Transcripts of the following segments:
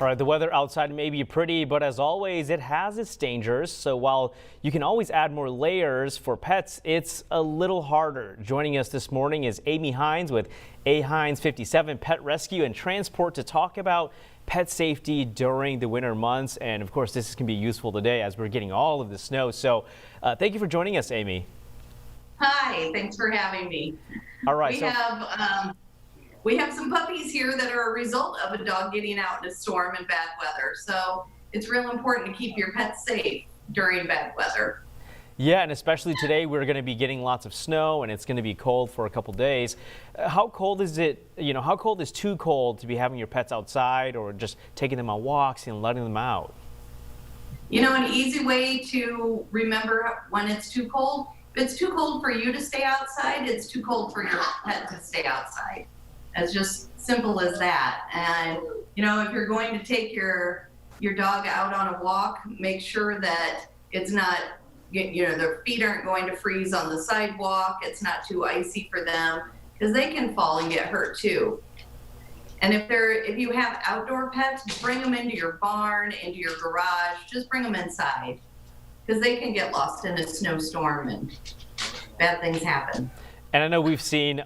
All right, the weather outside may be pretty, but as always, it has its dangers. So while you can always add more layers for pets, it's a little harder. Joining us this morning is AHeinz with AHeinz57 Pet Rescue and Transport to talk about pet safety during the winter months. And of course, this can be useful today as we're getting all of the snow. So thank you for joining us, Amy. Hi, thanks for having me. All right. We have some puppies here that are a result of a dog getting out in a storm and bad weather. So it's real important to keep your pets safe during bad weather. Yeah, and especially today, we're going to be getting lots of snow and it's going to be cold for a couple days. How cold is it? How cold is too cold to be having your pets outside or just taking them on walks and letting them out? An easy way to remember when it's too cold, if it's too cold for you to stay outside, it's too cold for your pet to stay outside. It's just simple as that. And, if you're going to take your dog out on a walk, make sure that it's not, their feet aren't going to freeze on the sidewalk. It's not too icy for them because they can fall and get hurt too. And if you have outdoor pets, bring them into your barn, into your garage, just bring them inside because they can get lost in a snowstorm and bad things happen. And I know we've seen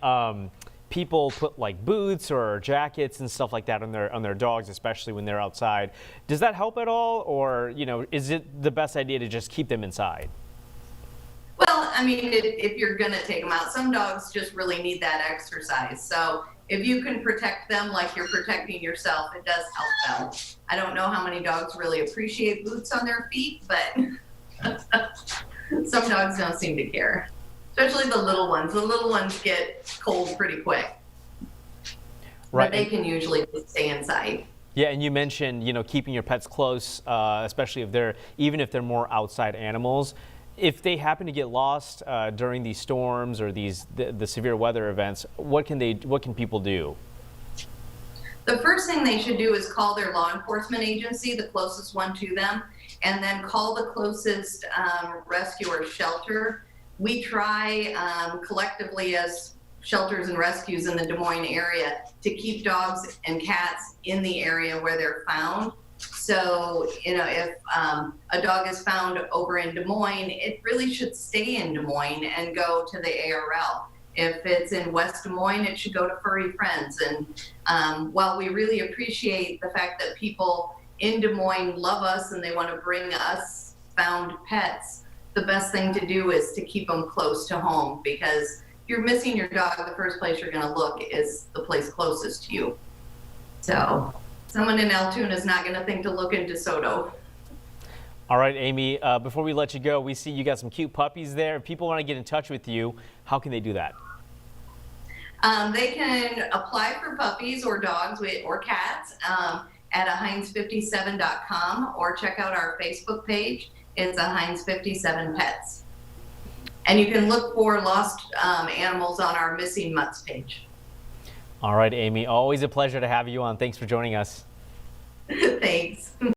people put like boots or jackets and stuff like that on their dogs, especially when they're outside. Does that help at all, or is it the best idea to just keep them inside? Well, if you're gonna take them out, some dogs just really need that exercise. So if you can protect them like you're protecting yourself, it does help them. I don't know how many dogs really appreciate boots on their feet, but some dogs don't seem to care. Especially the little ones. The little ones get cold pretty quick. Right. But they can usually just stay inside. Yeah, and you mentioned, keeping your pets close, especially even if they're more outside animals. If they happen to get lost during these storms or the severe weather events, what can people do? The first thing they should do is call their law enforcement agency, the closest one to them, and then call the closest rescue or shelter. We try collectively as shelters and rescues in the Des Moines area to keep dogs and cats in the area where they're found. So, if a dog is found over in Des Moines, it really should stay in Des Moines and go to the ARL. If it's in West Des Moines, it should go to Furry Friends. And while we really appreciate the fact that people in Des Moines love us and they want to bring us found pets, the best thing to do is to keep them close to home, because if you're missing your dog, the first place you're going to look is the place closest to you. So someone in Altoona is not going to think to look into DeSoto. All right, Amy, before we let you go, we see you got some cute puppies there. If people want to get in touch with you, how can they do that? They can apply for puppies or dogs or cats at AHeinz57.com or check out our Facebook page. It's AHeinz57 Pets. And you can look for lost animals on our Missing Mutts page. All right, Amy, always a pleasure to have you on. Thanks for joining us. Thanks.